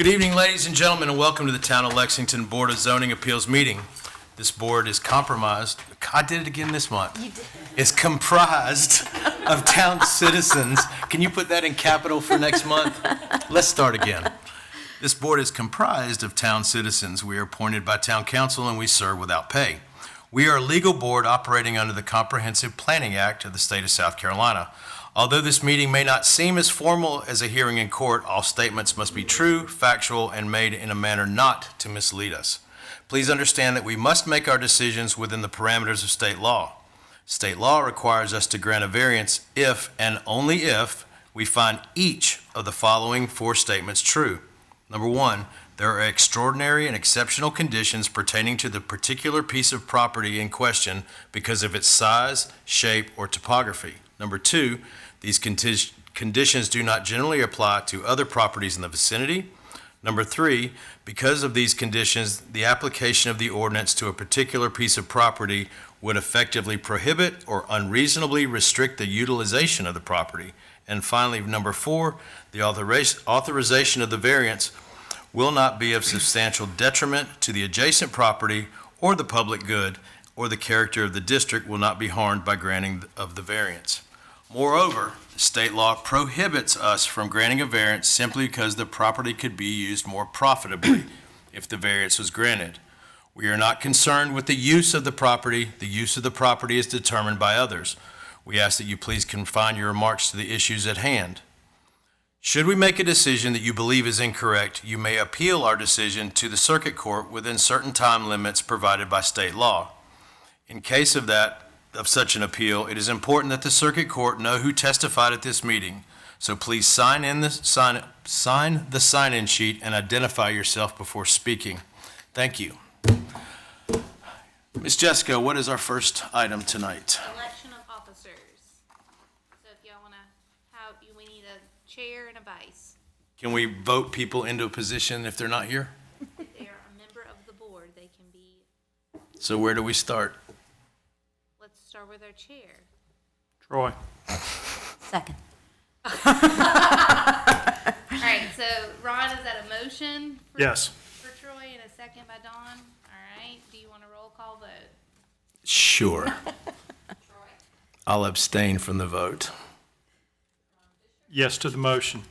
Good evening, ladies and gentlemen, and welcome to the Town of Lexington Board of Zoning Appeals meeting. This board is comprised, I did it again this month. You did. It's comprised of town citizens. Can you put that in capital for next month? Let's start again. This board is comprised of town citizens. We are appointed by town council and we serve without pay. We are a legal board operating under the Comprehensive Planning Act of the state of South Carolina. Although this meeting may not seem as formal as a hearing in court, all statements must be true, factual, and made in a manner not to mislead us. Please understand that we must make our decisions within the parameters of state law. State law requires us to grant a variance if and only if we find each of the following four statements true. Number one, there are extraordinary and exceptional conditions pertaining to the particular piece of property in question because of its size, shape, or topography. Number two, these conditions do not generally apply to other properties in the vicinity. Number three, because of these conditions, the application of the ordinance to a particular piece of property would effectively prohibit or unreasonably restrict the utilization of the property. And finally, number four, the authorization of the variance will not be of substantial detriment to the adjacent property or the public good, or the character of the district will not be harmed by granting of the variance. Moreover, state law prohibits us from granting a variance simply because the property could be used more profitably if the variance was granted. We are not concerned with the use of the property. The use of the property is determined by others. We ask that you please confine your remarks to the issues at hand. Should we make a decision that you believe is incorrect, you may appeal our decision to the circuit court within certain time limits provided by state law. In case of such an appeal, it is important that the circuit court know who testified at this meeting. So please sign the sign-in sheet and identify yourself before speaking. Thank you. Ms. Jessica, what is our first item tonight? Election of officers. So if y'all want to have, we need a chair and a vice. Can we vote people into a position if they're not here? If they are a member of the board, they can be. So where do we start? Let's start with our chair. Troy. Second. All right, so Ron, is that a motion? Yes. For Troy and a second by Dawn? All right, do you want a roll call vote? Sure. Troy? I'll abstain from the vote. Yes to the motion.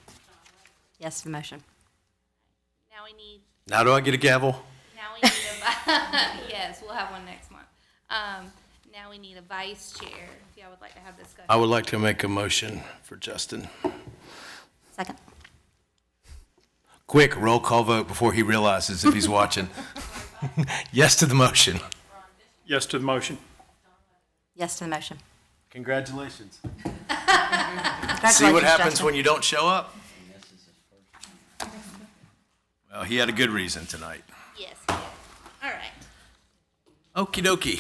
Yes to the motion. Now we need. Now do I get a gavel? Now we need a. Yes, we'll have one next month. Now we need a vice chair. If y'all would like to have discussion. I would like to make a motion for Justin. Second. Quick, roll call vote before he realizes if he's watching. Yes to the motion. Yes to the motion. Yes to the motion. Congratulations. Congratulations, See what happens Justin. when you don't show up? Well, he had a good reason tonight. Yes. All right. Okie dokie.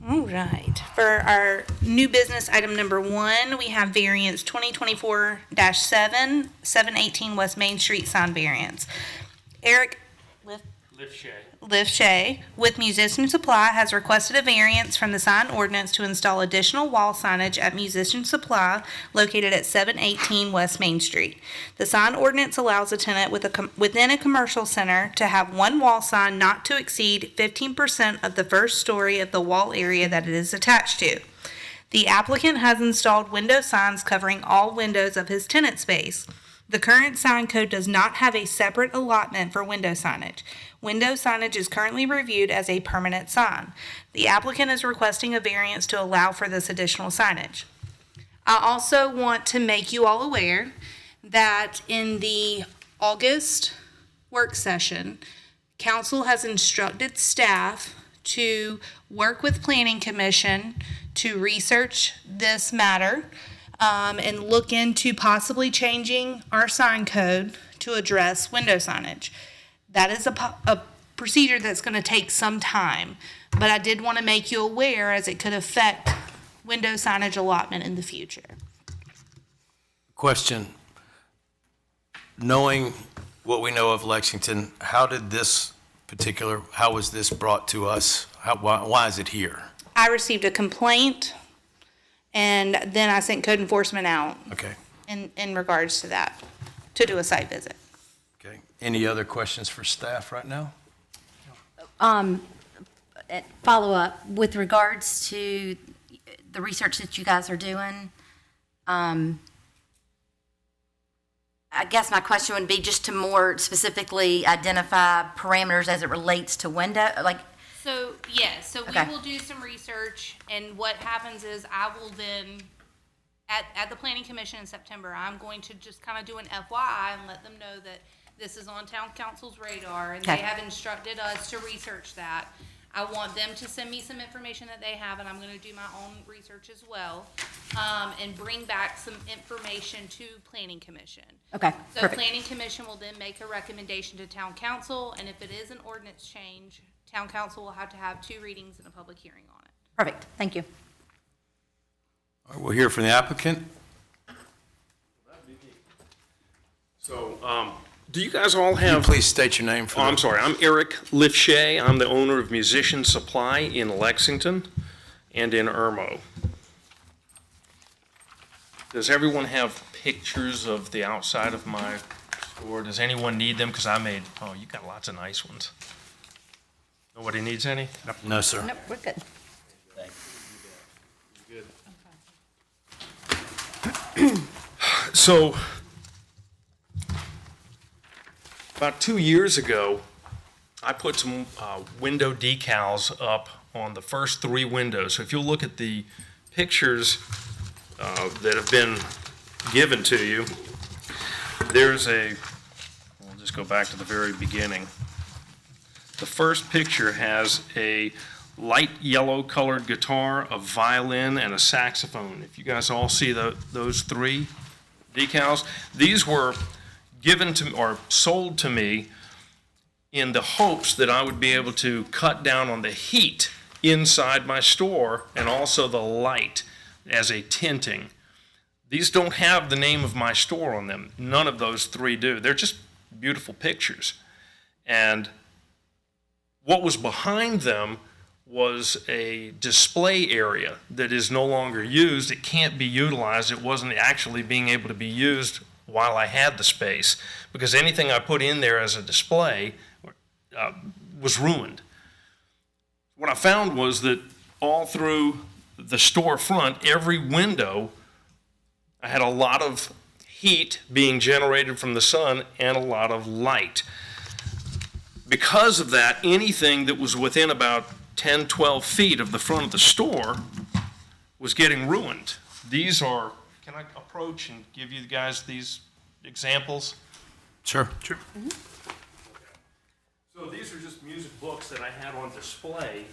All right. For our new business item number 1, we have variance 2024-7, 718 West Main Street sign variance. Eric Lifshay with Musician Supply has requested a variance from the sign ordinance to install additional wall signage at Musician Supply located at 718 West Main Street. The sign ordinance allows a tenant within a commercial center to have one wall sign not to exceed 15% of the first story of the wall area that it is attached to. The applicant has installed window signs covering all windows of his tenant space. The current sign code does not have a separate allotment for window signage. Window signage is currently reviewed as a permanent sign. The applicant is requesting a variance to allow for this additional signage. I also want to make you all aware that in the August work session, council has instructed staff to work with Planning Commission to research this matter and look into possibly changing our sign code to address window signage. That is a procedure that's going to take some time, but I did want to make you aware as it could affect window signage allotment in the future. Question. Knowing what we know of Lexington, how was this brought to us? Why is it here? I received a complaint, and then I sent code enforcement out. Okay. in regards to that, to do a site visit. Okay. Any other questions for staff right now? Follow up, with regards to the research that you guys are doing, I guess my question would be just to more specifically identify parameters as it relates to window, like, So, yes, so Okay. we will do some research, and what happens is I will then, at the planning commission in September, I'm going to just kind of do an FYI and let them know that this is on town council's radar, and they Okay. have instructed us to research that. I want them to send me some information that they have, and I'm gonna do my own research as well, and bring back some information to planning commission. okay, So perfect. planning commission will then make a recommendation to town council, and if it is an ordinance change, town council will have to have 2 readings and a public hearing on it. Perfect, thank you. All right, we'll hear from the applicant. So, do you guys all Can you have, please state your name for oh, the... I'm sorry, I'm Eric Lifshay. I'm the owner of Musician Supply in Lexington and in Irmo. Does everyone have pictures of the outside of my store? Does anyone need them? Because I made, oh, you got lots of nice ones. Nobody needs any? No, sir. Nope, we're good. So, about 2 years ago, I put some window decals up on the first 3 windows. So if you'll look at the pictures that have been given to you, there's we'll just go back to the very beginning. The first picture has a light yellow colored guitar, a violin, and a saxophone. If you guys all see those 3 decals, these were given to or sold to me in the hopes that I would be able to cut down on the heat inside my store and also the light as a tinting. These don't have the name of my store on them. None of those 3 do. They're just beautiful pictures. And what was behind them was a display area that is no longer used. It can't be utilized. It wasn't actually being able to be used while I had the space, because anything I put in there as a display was ruined. What I found was that all through the storefront, every window, I had a lot of heat being generated from the sun and a lot of light. Because of that, anything that was within about 10, 12 feet of the front of the store was getting ruined. These are, can I approach and give you guys these examples? Sure. Sure. So these are just music books that I had on display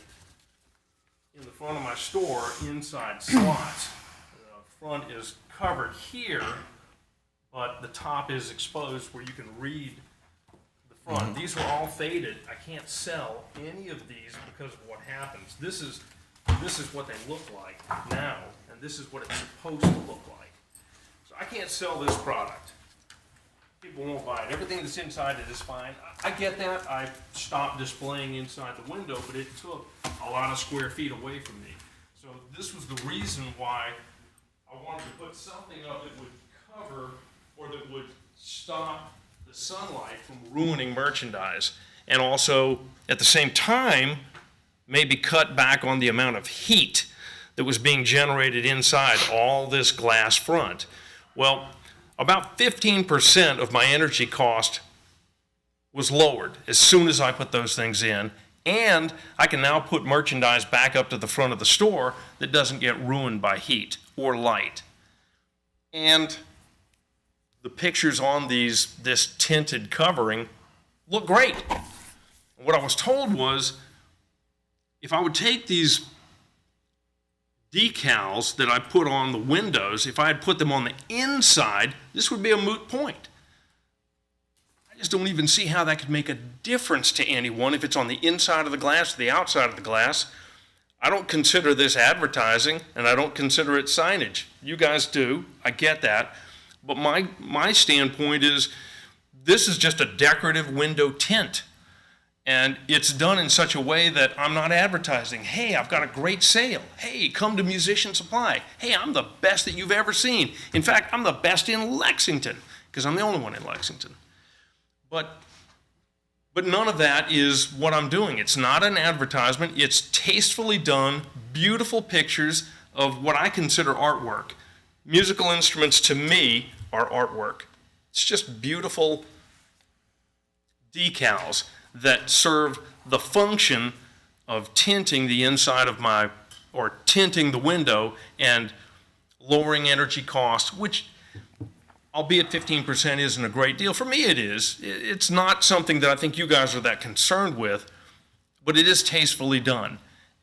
in the front of my store inside slots. The front is covered here, but the top is exposed where you can read the front. These are all faded. I can't sell any of these because of what happens. This is what they look like now, and this is what it's supposed to look like. So I can't sell this product. People won't buy it. Everything that's inside it is fine. I get that. I stopped displaying inside the window, but it took a lot of square feet away from me. So this was the reason why I wanted to put something up that would cover or that would stop the sunlight from ruining merchandise, and also at the same time maybe cut back on the amount of heat that was being generated inside all this glass front. Well, about 15% of my energy cost was lowered as soon as I put those things in, and I can now put merchandise back up to the front of the store that doesn't get ruined by heat or light. And the pictures on this tinted covering look great. What I was told was if I would take these decals that I put on the windows, if I had put them on the inside, this would be a moot point. I just don't even see how that could make a difference to anyone if it's on the inside of the glass or the outside of the glass. I don't consider this advertising, and I don't consider it signage. You guys do. I get that. But my standpoint is this is just a decorative window tint. And it's done in such a way that I'm not advertising, hey, I've got a great sale. Hey, come to Musician Supply. Hey, I'm the best that you've ever seen. In fact, I'm the best in Lexington, because I'm the only one in Lexington. But none of that is what I'm doing. It's not an advertisement. It's tastefully done, beautiful pictures of what I consider artwork. Musical instruments, to me, are artwork. It's just beautiful decals that serve the function of tinting the inside of or tinting the window and lowering energy costs, which, albeit 15% isn't a great deal. For me, it is. It's not something that I think you guys are that concerned with, but it is tastefully done.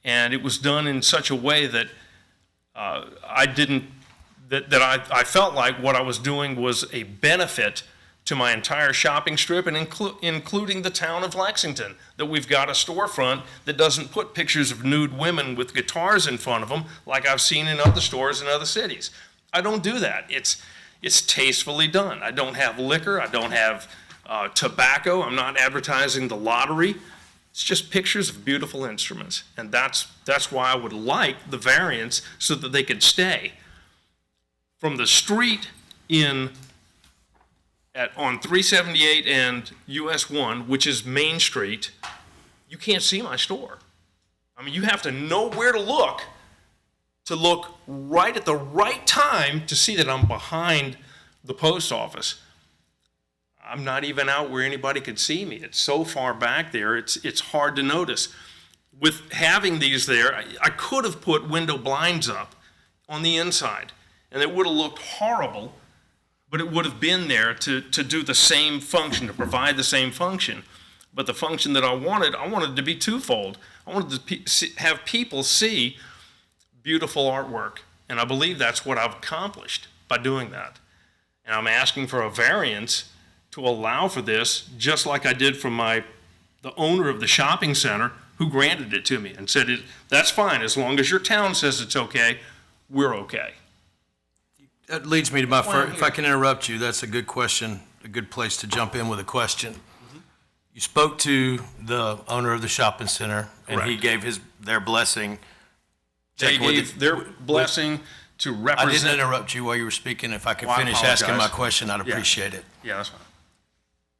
And it was done in such a way that I felt like what I was doing was a benefit to my entire shopping strip, and including the town of Lexington, that we've got a storefront that doesn't put pictures of nude women with guitars in front of them like I've seen in other stores in other cities. I don't do that. It's tastefully done. I don't have liquor. I don't have tobacco. I'm not advertising the lottery. It's just pictures of beautiful instruments, and that's why I would like the variance, so that they could stay. From the street on 378 and US 1, which is Main Street, you can't see my store. I mean, you have to know where to look right at the right time to see that I'm behind the post office. I'm not even out where anybody could see me. It's so far back there, it's hard to notice. With having these there, I could have put window blinds up on the inside, and it would have looked horrible, but it would have been there to do the same function, to provide the same function. But the function that I wanted to be twofold. I wanted to have people see beautiful artwork, and I believe that's what I've accomplished by doing that. And I'm asking for a variance to allow for this, just like I did from the owner of the shopping center, who granted it to me and said, that's fine, as long as your town says it's okay, we're okay. That leads me to my first, if I can interrupt you, that's a good question, a good place to jump in with a question. You spoke to the owner of the shopping center, and he Correct. gave their blessing. They Checking with gave their blessing to I represent. didn't interrupt you while you were speaking. If I could Well, I finish asking my apologize. question, I'd Yeah. appreciate it. Yeah, that's fine.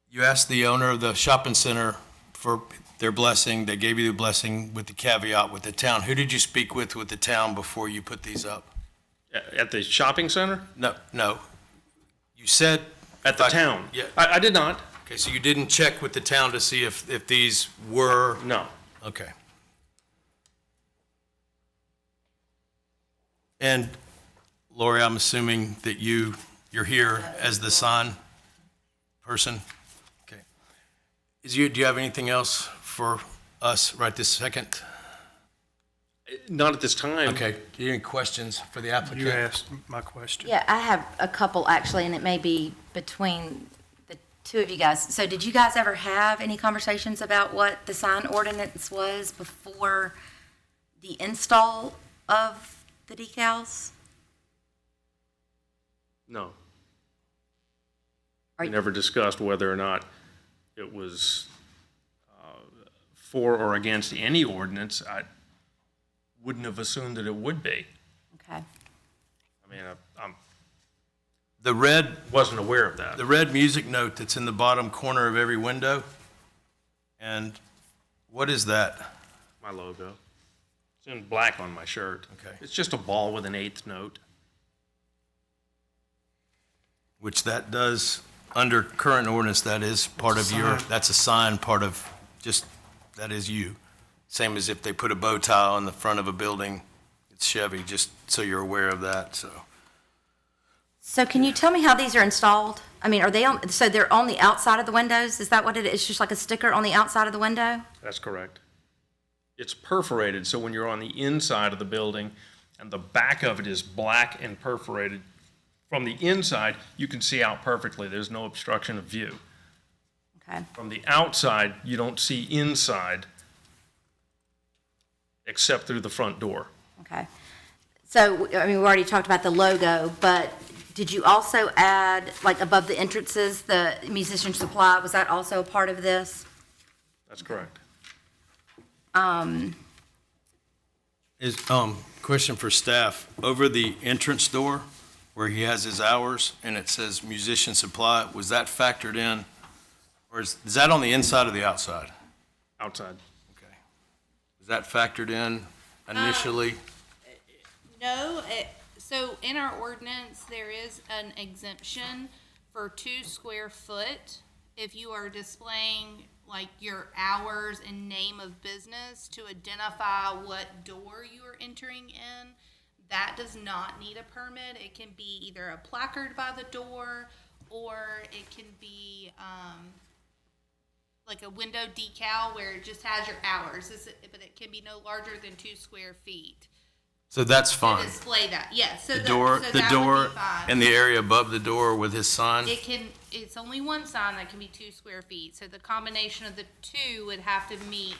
You asked the owner of the shopping center for their blessing. They gave you the blessing with the caveat with the town. Who did you speak with the town before you put these up? At the shopping center? No. You said. At the town? Yeah. I did not. Okay, so you didn't check with the town to see if these were. No. Okay. And Lori, I'm assuming that you're here as the sign person? Okay. Do you have anything else for us right this second? Not at this time. Okay. Do you have any questions for the applicant? You asked my question. Yeah, I have a couple actually, and it may be between the two of you guys. So did you guys ever have any conversations about what the sign ordinance was before the install of the decals? No. Are We you- never discussed whether or not it was for or against any ordinance. I wouldn't have assumed that it would be. Okay. I mean, I The red wasn't aware of that. The red music note that's in the bottom corner of every window, and what is that? My logo. It's in black on my shirt. Okay. It's just a ball with an eighth note. Which that does, under current ordinance, that is part of your, that's a sign, part of, that is you. Same as if they put a bow tie on the front of a building, it's Chevy, just so you're aware of that, so. So can you tell me how these are installed? I mean, so they're on the outside of the windows? Is that what it is? It's just like a sticker on the outside of the window? That's correct. It's perforated, so when you're on the inside of the building and the back of it is black and perforated, from the inside, you can see out perfectly. There's no obstruction of view. Okay. From the outside, you don't see inside except through the front door. Okay. So, I mean, we already talked about the logo, but did you also add, like above the entrances, the musician supply? Was that also a part of this? That's correct. Is, question for staff, over the entrance door where he has his hours and it says musician supply, was that factored in? Or is that on the inside or the outside? Outside. Okay. Is that factored in initially? No, so in our ordinance, there is an exemption for 2 square foot. If you are displaying like your hours and name of business to identify what door you are entering in, that does not need a permit. It can be either a placard by the door, or it can be, like a window decal where it just has your hours, but it can be no larger than 2 square feet. So that's To fine. display that, yes, so The door, so the that would door be fine. and the area above the door with his sign? It's only one sign that can be 2 square feet, so the combination of the two would have to meet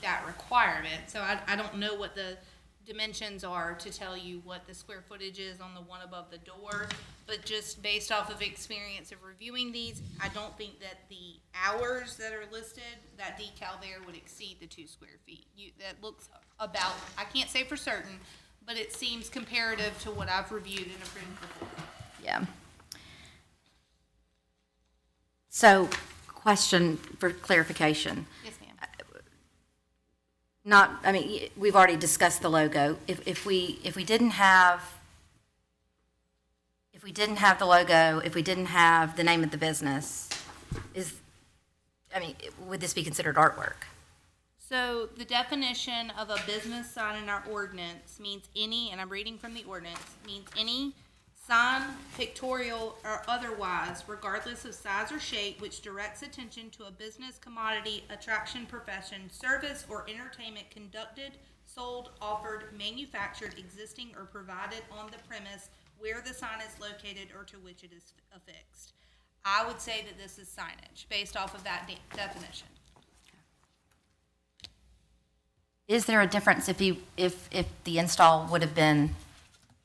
that requirement. So I don't know what the dimensions are to tell you what the square footage is on the one above the door, but just based off of experience of reviewing these, I don't think that the hours that are listed, that decal there would exceed the 2 square feet. That looks about, I can't say for certain, but it seems comparative to what I've reviewed and approved before. Yeah. So, question for clarification. Yes, ma'am. Not, I mean, we've already discussed the logo. If we didn't have the logo, if we didn't have the name of the business, would this be considered artwork? So the definition of a business sign in our ordinance means any, and I'm reading from the ordinance, means any sign, pictorial, or otherwise, regardless of size or shape, which directs attention to a business, commodity, attraction, profession, service, or entertainment conducted, sold, offered, manufactured, existing, or provided on the premise where the sign is located or to which it is affixed. I would say that this is signage, based off of that definition. Is there a difference if the install would have been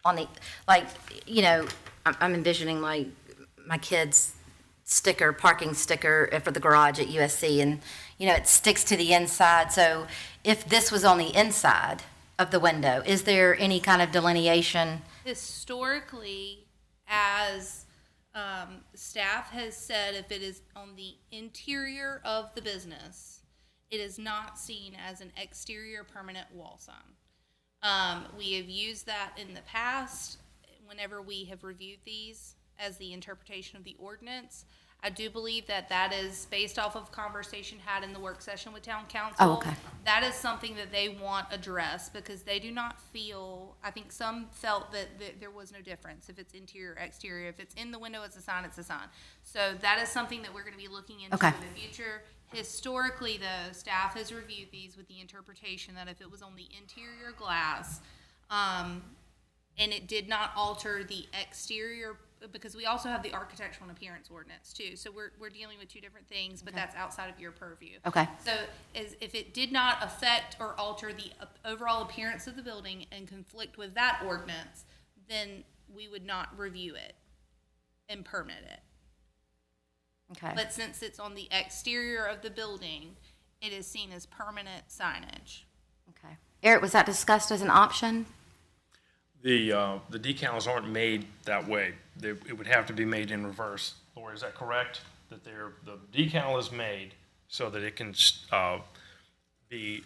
on the, like, you know, I'm envisioning my kid's sticker, parking sticker for the garage at USC, and, you know, it sticks to the inside. So if this was on the inside of the window, is there any kind of delineation? Historically, as staff has said, if it is on the interior of the business, it is not seen as an exterior permanent wall sign. We have used that in the past whenever we have reviewed these as the interpretation of the ordinance. I do believe that that is based off of conversation had in the work session with town council. Oh, okay. That is something that they want addressed because they do not feel, I think some felt that there was no difference if it's interior or exterior. If it's in the window, it's a sign, it's a sign. So that is something that we're gonna be looking into Okay. in the future. Historically, the staff has reviewed these with the interpretation that if it was on the interior glass, and it did not alter the exterior, because we also have the architectural and appearance ordinance too. So we're dealing with two different things, but that's outside of your purview. Okay. So if it did not affect or alter the overall appearance of the building and conflict with that ordinance, then we would not review it and permit it. Okay. But since it's on the exterior of the building, it is seen as permanent signage. Okay. Eric, was that discussed as an option? The decals aren't made that way. It would have to be made in reverse. Lori, is that correct? That the decal is made so that it can be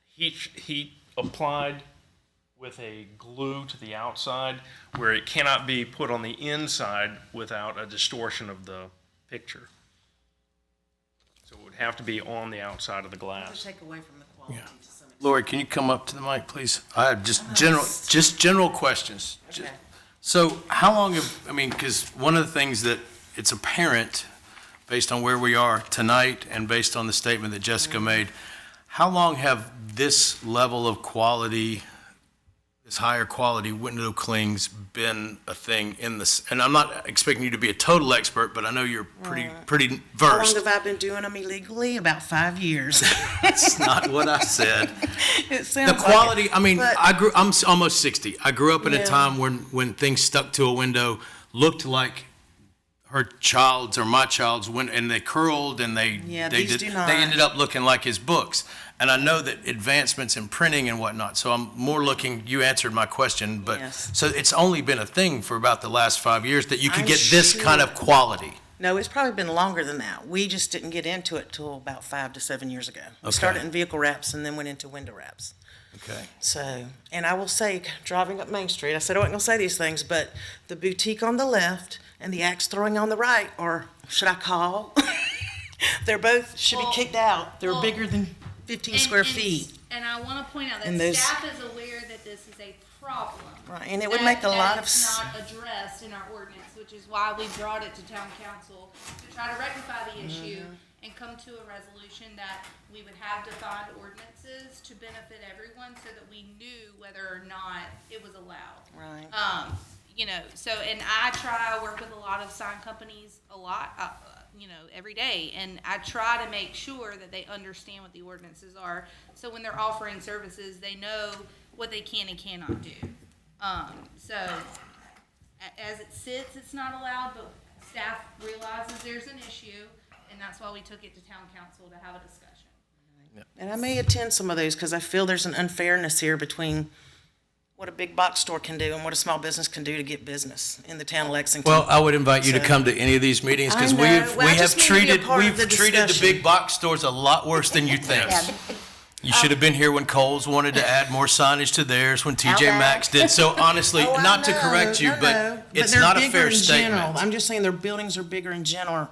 heat applied with a glue to the outside, where it cannot be put on the inside without a distortion of the picture. So it would have to be on the outside of the glass. Take away from the quality to some extent. Lori, can you come up to the mic, please? I have just general questions. Okay. So how long because one of the things that it's apparent, based on where we are tonight and based on the statement that Jessica made, how long have this level of quality, this higher quality window clings been a thing in this? And I'm not expecting you to be a total expert, but I know you're pretty How long versed. have I been doing them illegally? About 5 years. That's not what I said. It sounds The like quality, it, I mean, but- I'm almost 60. I grew up in a Yeah. time when things stuck to a window looked like her child's or my child's went and they curled and they Yeah, they these do not. they ended up looking like his books. And I know that advancements in printing and whatnot. So I'm more looking. You answered my question, but Yes. so it's only been a thing for about the last 5 years that you could I'm get this sure. kind of quality. No, it's probably been longer than that. We just didn't get into it till about 5 to 7 years ago. We Okay. started in vehicle wraps and then went into window wraps. Okay. So, and I will say, driving up Main Street, I said I wasn't gonna say these things, but the boutique on the left and the axe throwing on the right, or should I call? They're both, should be kicked out. They're well, bigger than 15 square feet. And I want to point out that And those- staff is aware that this is a problem. Right, and it would make a lot of It's not addressed in our ordinance, which is why we brought it to town council to try to rectify the issue and come to a resolution that we would have defined ordinances to benefit everyone so that we knew whether or not it was allowed. Right. You know, so, and I work with a lot of sign companies a lot, you know, every day, and I try to make sure that they understand what the ordinances are, so when they're offering services, they know what they can and cannot do. So, as it sits, it's not allowed, but staff realizes there's an issue, and that's why we took it to town council to have a discussion. And I may attend some of those because I feel there's an unfairness here between what a big box store can do and what a small business can do to get business in the town of Lexington. Well, I would invite you to So- come to any of these meetings because I know. Well, I we have just need to be a treated part of we've the treated the discussion. big box stores a lot worse than you think. Yeah. You should have been here when Kohl's wanted to add more signage to theirs, when TJ Outback. Maxx did. So honestly, Oh, I not to know. correct you, No, no. but it's they're not a bigger fair in general. statement. I'm just saying their buildings are bigger in general,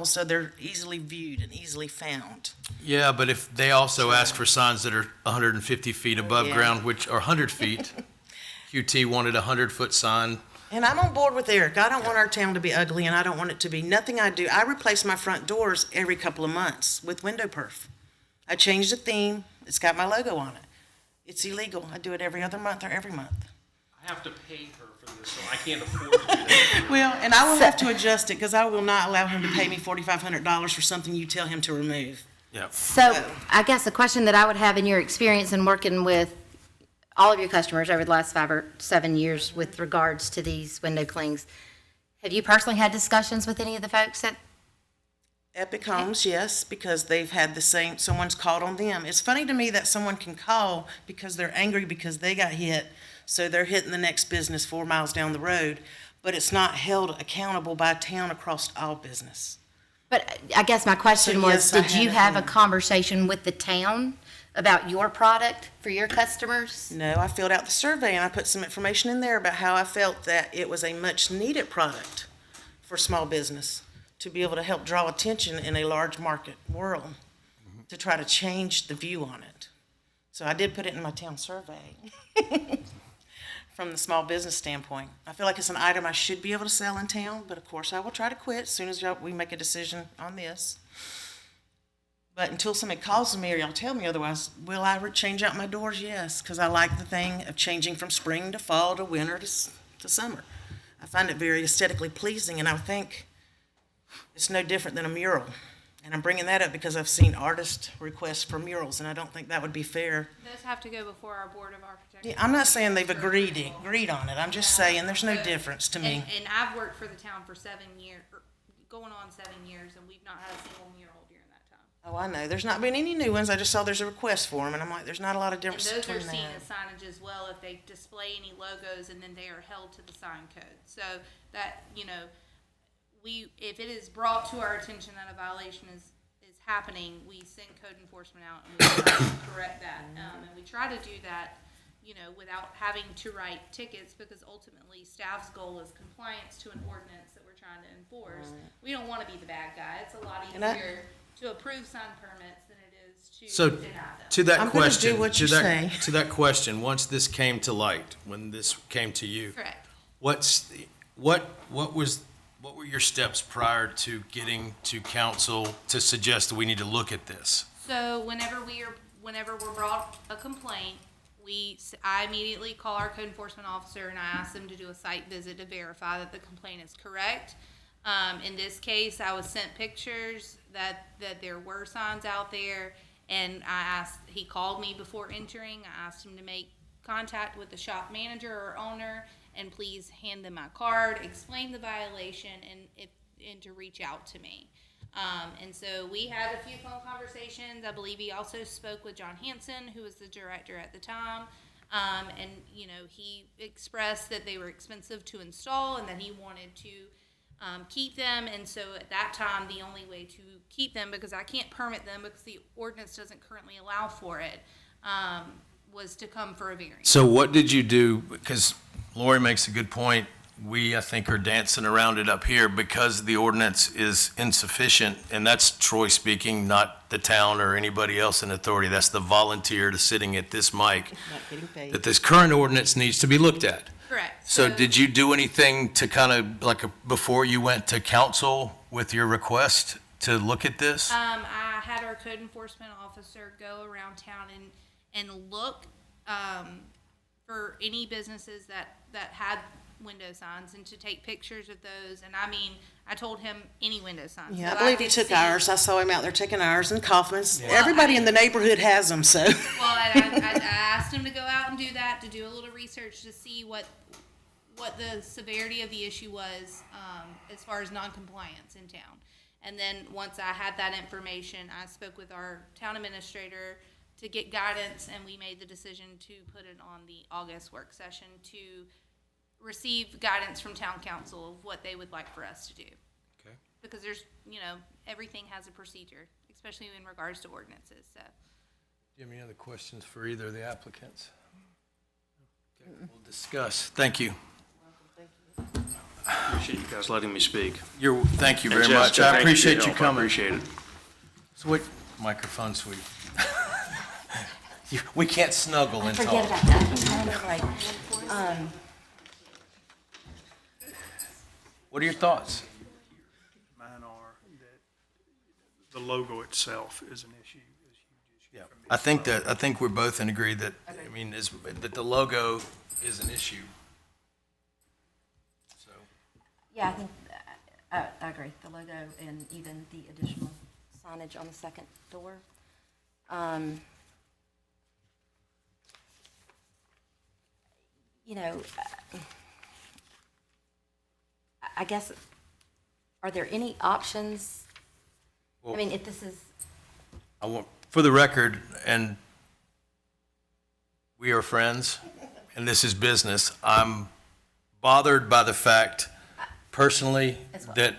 so they're easily viewed and easily found. Yeah, but if they also ask for signs that are 150 feet above Yeah. ground, which are 100 feet, QT wanted a 100-foot sign. And I'm on board with Eric. I don't want our town to be ugly, and I don't want it to be. Nothing I do, I replace my front doors every couple of months with window perf. I change the theme. It's got my logo on it. It's illegal. I do it every other month or every month. I have to pay her for this, so I can't afford to do that. Well, and I will have to adjust it because I will not allow him to pay me $4,500 for something you tell him to remove. Yeah. So I guess the question that I would have in your experience in working with all of your customers over the last 5 or 7 years with regards to these window clings, have you personally had discussions with any of the folks that, Epic Homes, yes, because they've had the same, someone's called on them. It's funny to me that someone can call because they're angry because they got hit, so they're hitting the next business 4 miles down the road, but it's not held accountable by town across all business. but I guess my question So, was, yes, I did you had have a them. conversation with the town about your product for your customers? No, I filled out the survey and I put some information in there about how I felt that it was a much-needed product for small business to be able to help draw attention in a large market world, to try to change the view on it. So I did put it in my town survey from the small business standpoint. I feel like it's an item I should be able to sell in town, but of course I will try to quit as soon as we make a decision on this. But until somebody calls me or y'all tell me otherwise, will I change out my doors? Yes, because I like the thing of changing from spring to fall to winter to summer. I find it very aesthetically pleasing, and I think it's no different than a mural. And I'm bringing that up because I've seen artist requests for murals, and I don't think that would be fair. Those have to go before our Board of Architects. Yeah, I'm not saying they've agreed on it. I'm just saying there's no difference to me. And I've worked for the town for 7 years, going on 7 years, and we've not had a single mural during that time. Oh, I know. There's not been any new ones. I just saw there's a request for them, and I'm like, there's not a lot of And difference those are between seen that. as signage as well if they display any logos and then they are held to the sign code. So that, you know, if it is brought to our attention that a violation is happening, we send code enforcement out and we try to correct that. And we try to do that, you know, without having to write tickets, because ultimately staff's goal is compliance to an ordinance that we're trying to enforce. We don't want to be the bad guy. It's a lot And I- easier to approve sign permits than it is to So deny them. to that I'm gonna do question, what to you that say. to that question, once this came to light, when this came to you, Correct. what were your steps prior to getting to council to suggest that we need to look at this? So whenever we're brought a complaint, I immediately call our code enforcement officer and I ask them to do a site visit to verify that the complaint is correct. In this case, I was sent pictures that there were signs out there, and he called me before entering. I asked him to make contact with the shop manager or owner and please hand them my card, explain the violation, and and to reach out to me. And so we had a few phone conversations. I believe he also spoke with John Hanson, who was the director at the time. And, you know, he expressed that they were expensive to install and that he wanted to keep them. And so at that time, the only way to keep them, because I can't permit them because the ordinance doesn't currently allow for it, was to come for a variance. So what did you do? Because Lori makes a good point. We, I think, are dancing around it up here because the ordinance is insufficient, and that's Troy speaking, not the town or anybody else in authority. That's the volunteer to sitting at this mic, Not getting paid. that this current ordinance needs to be looked at. Correct. So did you do anything to kind of, before you went to council with your request to look at this? I had our code enforcement officer go around town and look for any businesses that had window signs and to take pictures of those. And I mean, I told him any window signs. Yeah, So I believe he could took see- ours. I saw him out there taking ours and Kaufman's. Everybody in the neighborhood has them, so. Well, and I asked him to go out and do that, to do a little research to see what the severity of the issue was, as far as noncompliance in town. And then once I had that information, I spoke with our town administrator to get guidance, and we made the decision to put it on the August work session to receive guidance from town council of what they would like for us to do. Okay. Because there's, you know, everything has a procedure, especially in regards to ordinances, so. Do you have any other questions for either of the applicants? Okay, we'll discuss. Thank you. Appreciate you guys letting me speak. Thank you And very Jessica, much. thank I for appreciate your you help. I coming. appreciate it. Sweet microphone, sweet. We can't snuggle and Forget talk. about that. I'm kind of like, What are your thoughts? Mine are that the logo itself is an issue, is a huge issue. Yeah, I think we're both in agree that, I mean, that the logo is an issue. So, yeah, I think, I agree, the logo and even the additional signage on the second door. You know, I guess, are there any options? I mean, if this is, I want, for the record, and we are friends, and this is business, I'm bothered by the fact, personally, As well. that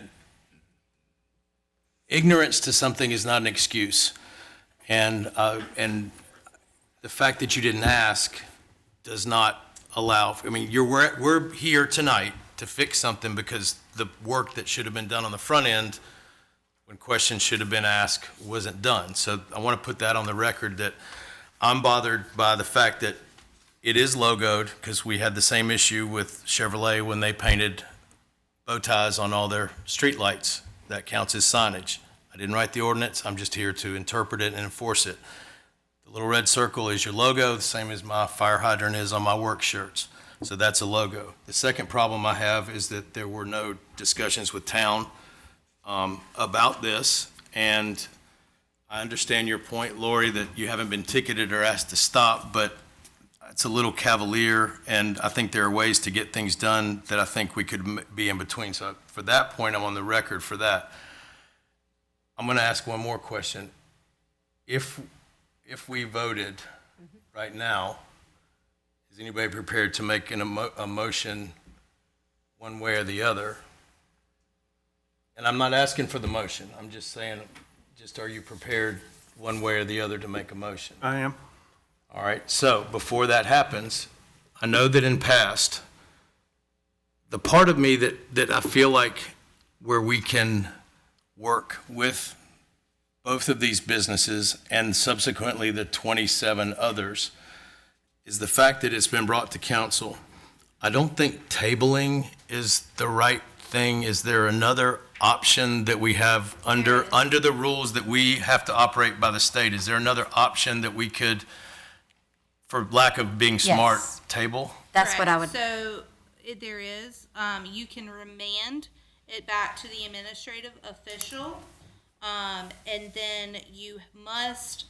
ignorance to something is not an excuse. And the fact that you didn't ask does not allow, I mean, we're here tonight to fix something because the work that should have been done on the front end, when questions should have been asked, wasn't done. So I want to put that on the record that I'm bothered by the fact that it is logoed, because we had the same issue with Chevrolet when they painted bow ties on all their streetlights. That counts as signage. I didn't write the ordinance, I'm just here to interpret it and enforce it. The little red circle is your logo, the same as my fire hydrant is on my work shirts. So that's a logo. The second problem I have is that there were no discussions with town about this. And I understand your point, Lori, that you haven't been ticketed or asked to stop, but it's a little cavalier, and I think there are ways to get things done that I think we could be in between. So for that point, I'm on the record for that. I'm going to ask one more question. If we voted right now, is anybody prepared to make a motion one way or the other? And I'm not asking for the motion. I'm just saying, are you prepared one way or the other to make a motion? I am. All right, so before that happens, I know that in past, the part of me that I feel like where we can work with both of these businesses and subsequently the 27 others is the fact that it's been brought to council. I don't think tabling is the right thing. Is there another option that we have under the rules that we have to operate by the state? Is there another option that we could, for lack of being smart, Yes. table? that's what I would, So there is, you can remand it back to the administrative official, and then you must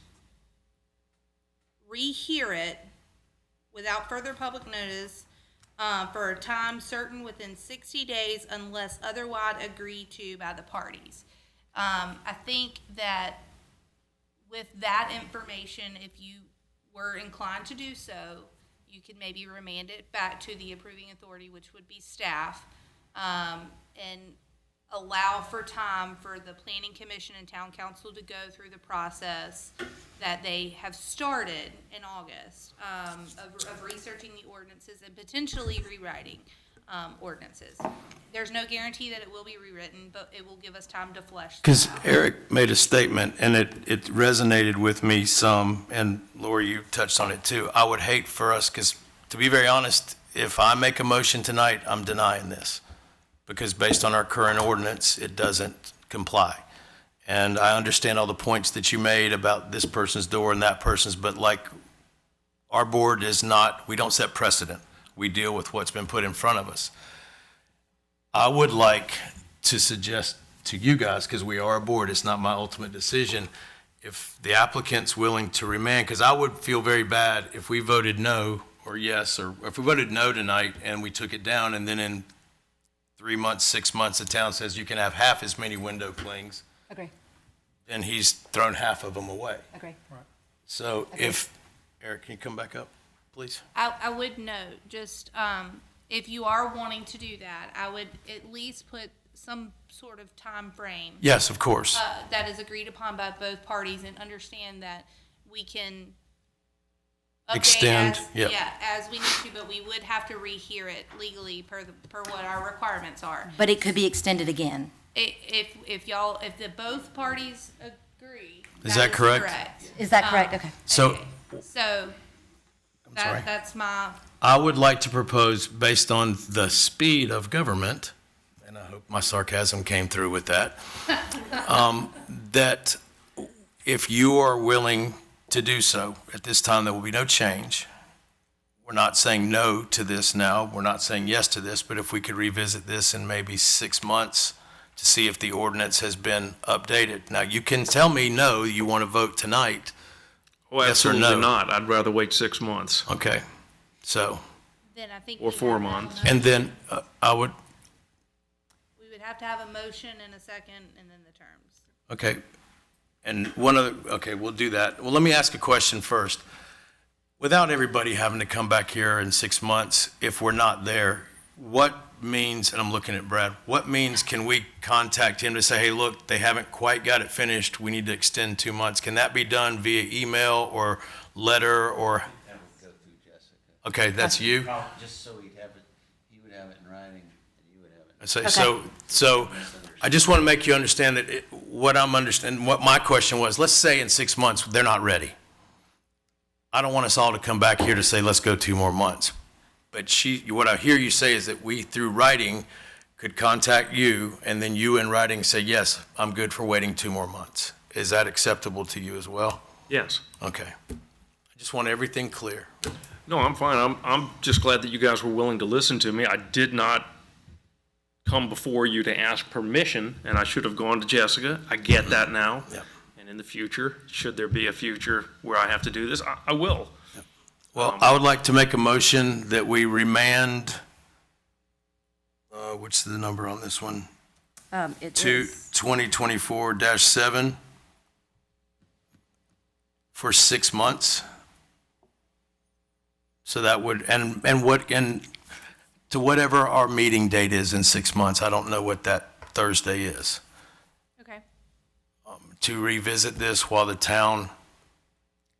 rehear it without further public notice for a time certain within 60 days unless otherwise agreed to by the parties. I think that with that information, if you were inclined to do so, you could maybe remand it back to the approving authority, which would be staff, and allow for time for the planning commission and town council to go through the process that they have started in August, of researching the ordinances and potentially rewriting ordinances. There's no guarantee that it will be rewritten, but it will give us time to flesh. Because Eric made a statement, and it resonated with me some, and Lori, you touched on it too. I would hate for us, because to be very honest, if I make a motion tonight, I'm denying this, because based on our current ordinance, it doesn't comply. And I understand all the points that you made about this person's door and that person's, but like, our board is not, we don't set precedent. We deal with what's been put in front of us. I would like to suggest to you guys, because we are a board, it's not my ultimate decision, if the applicant's willing to remand, because I would feel very bad if we voted no or yes, or if we voted no tonight and we took it down, and then in 3 months, 6 months, the town says you can have half as many window clings, Agree, then he's thrown half of them away. agree. So if, Eric, can you come back up, please? I would note, just, if you are wanting to do that, I would at least put some sort of time frame Yes, of course. that is agreed upon by both parties, and understand that we can update Extend, as, yep. yeah, as we need to, but we would have to rehear it legally per what our requirements are. But it could be extended again. If both parties agree. Is that correct? Is that correct? Okay. So, So, sorry. that's my, I would like to propose, based on the speed of government, and I hope my sarcasm came through with that, that if you are willing to do so, at this time, there will be no change. We're not saying no to this now, we're not saying yes to this, but if we could revisit this in maybe 6 months to see if the ordinance has been updated. Now, you can tell me no, you want to vote tonight. Oh, Yes or absolutely no? not. I'd rather wait 6 months. Okay, so, then I think. Or we 4 have to have months. a and then I would, We would have to have a motion and a second, and then the terms. okay, and one other, okay, we'll do that. Well, let me ask a question first. Without everybody having to come back here in 6 months, if we're not there, what means, and I'm looking at Brad, what means can we contact him to say, hey, look, they haven't quite got it finished, we need to extend 2 months? Can that be done via email or letter or, That would go through Jessica. okay, that's you? Just so he'd have it, he would have it in writing, and you would have it. I say, so I just want to make you understand that what I'm understanding, what my question was, let's say in 6 months, they're not ready. I don't want us all to come back here to say, let's go 2 more months. But what I hear you say is that we, through writing, could contact you, and then you in writing say, yes, I'm good for waiting 2 more months. Is that acceptable to you as well? Yes. Okay. I just want everything clear. No, I'm fine. I'm just glad that you guys were willing to listen to me. I did not come before you to ask permission, and I should have gone to Jessica. I get that now. Yep. And in the future, should there be a future where I have to do this, I will. Well, I would like to make a motion that we remand, what's the number on this one? It To is 2024-7 for 6 months. So that would, and to whatever our meeting date is in 6 months, I don't know what that Thursday is, Okay. to revisit this while the town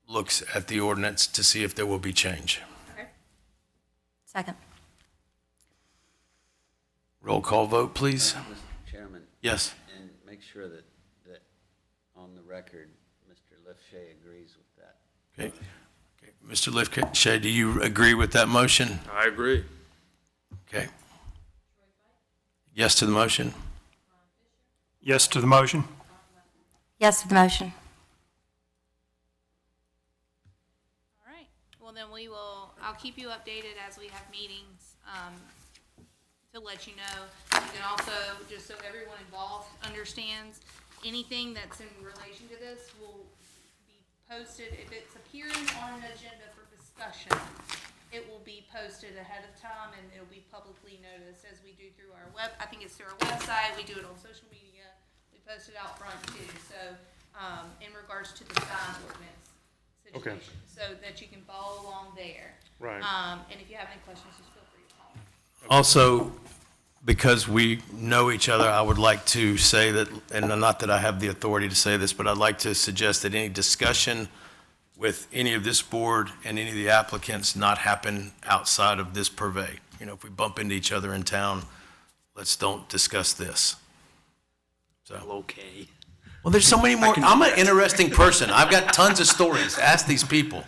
looks at the ordinance to see if there will be change. second. Roll call vote, please. Mr. Chairman, Yes. and make sure that on the record, Mr. Lefshay agrees with that. Okay. Mr. Lifshay, do you agree with that motion? I agree. Okay. Yes to the motion? Yes to the motion? Yes to the motion. All right. Well, then I'll keep you updated as we have meetings, to let you know. You can also, just so everyone involved understands, anything that's in relation to this will be posted, if it's appearing on an agenda for discussion, it will be posted ahead of time and it'll be publicly noticed as we do through our web, I think it's through our website, we do it on social media, we post it out front too, so, in regards to the sign ordinance situation, so that you can follow along there. Right. And if you have any questions, just feel free to call me. Also, because we know each other, I would like to say that, and not that I have the authority to say this, but I'd like to suggest that any discussion with any of this board and any of the applicants not happen outside of this purvey. You know, if we bump into each other in town, let's don't discuss this. So. Okay. Well, there's so many more. I'm an interesting person. I've got tons of stories. Ask these people.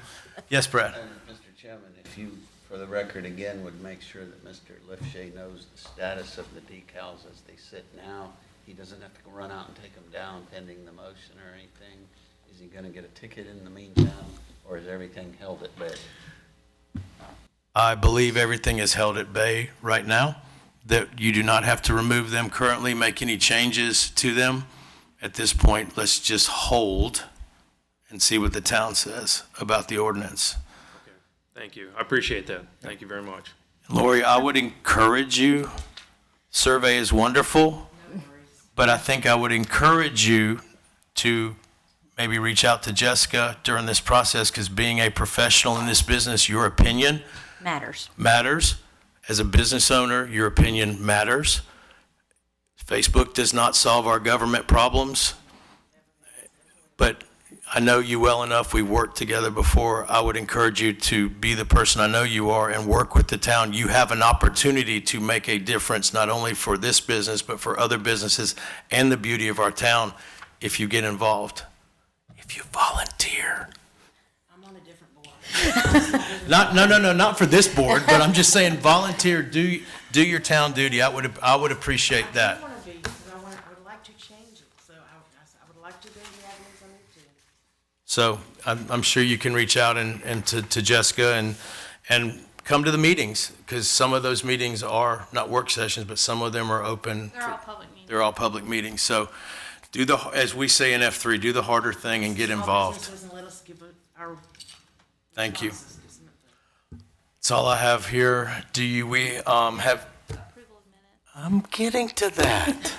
Yes, Brad? Mr. Chairman, if you, for the record again, would make sure that Mr. Lifshay knows the status of the decals as they sit now. He doesn't have to go run out and take them down pending the motion or anything. Is he gonna get a ticket in the meantime, or is everything held at bay? I believe everything is held at bay right now, that you do not have to remove them currently, make any changes to them. At this point, let's just hold and see what the town says about the ordinance. Okay. Thank you. I appreciate that. Thank you very much. Lori, I would encourage you, survey is wonderful, but I think I would encourage you to maybe reach out to Jessica during this process, because being a professional in this business, your opinion matters. As a business owner, your opinion matters. Facebook does not solve our government problems, but I know you well enough. We worked together before. I would encourage you to be the person I know you are and work with the town. You have an opportunity to make a difference, not only for this business, but for other businesses and the beauty of our town if you get involved. If you volunteer. I'm on a different board. Not for this board, but I'm just saying volunteer, do your town duty. I would appreciate that. I want to be, but I would like to change it, so I would like to go the avenues I need to. So I'm sure you can reach out and to Jessica and come to the meetings, because some of those meetings are not work sessions, but some of them are open. They're all public meetings. They're all public meetings. So as we say in F3, do the harder thing and get Small involved. businesses, and let us give our Thank you. responses, isn't it? That's all I have here. We have, Approval of minutes. I'm getting to that.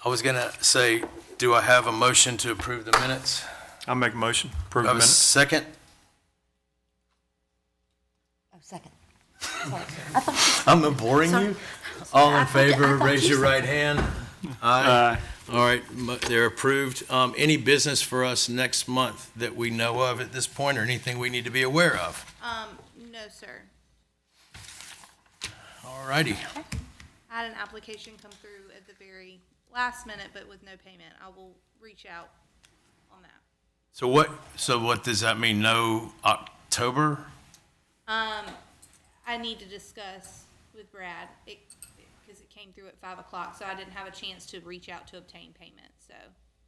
I was gonna say, do I have a motion to approve the minutes? I'll make a motion, approve Do the I have a minutes. second? Oh, second. Sorry. I thought I'm boring you? All in favor, raise your right hand. Aye. All right, they're approved. Any business for us next month that we know of at this point, or anything we need to be aware of? No, sir. All righty. I had an application come through at the very last minute, but with no payment. I will reach out on that. So what does that mean? No October? I need to discuss with Brad, because it came through at 5 o'clock, so I didn't have a chance to reach out to obtain payment, so,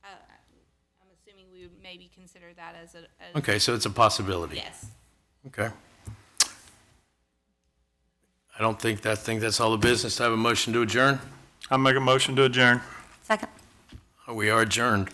I'm assuming we would maybe consider that as a. Okay, so it's a possibility. Yes. Okay. I think that's all the business. I have a motion to adjourn. I'll make a motion to adjourn. second. We are adjourned.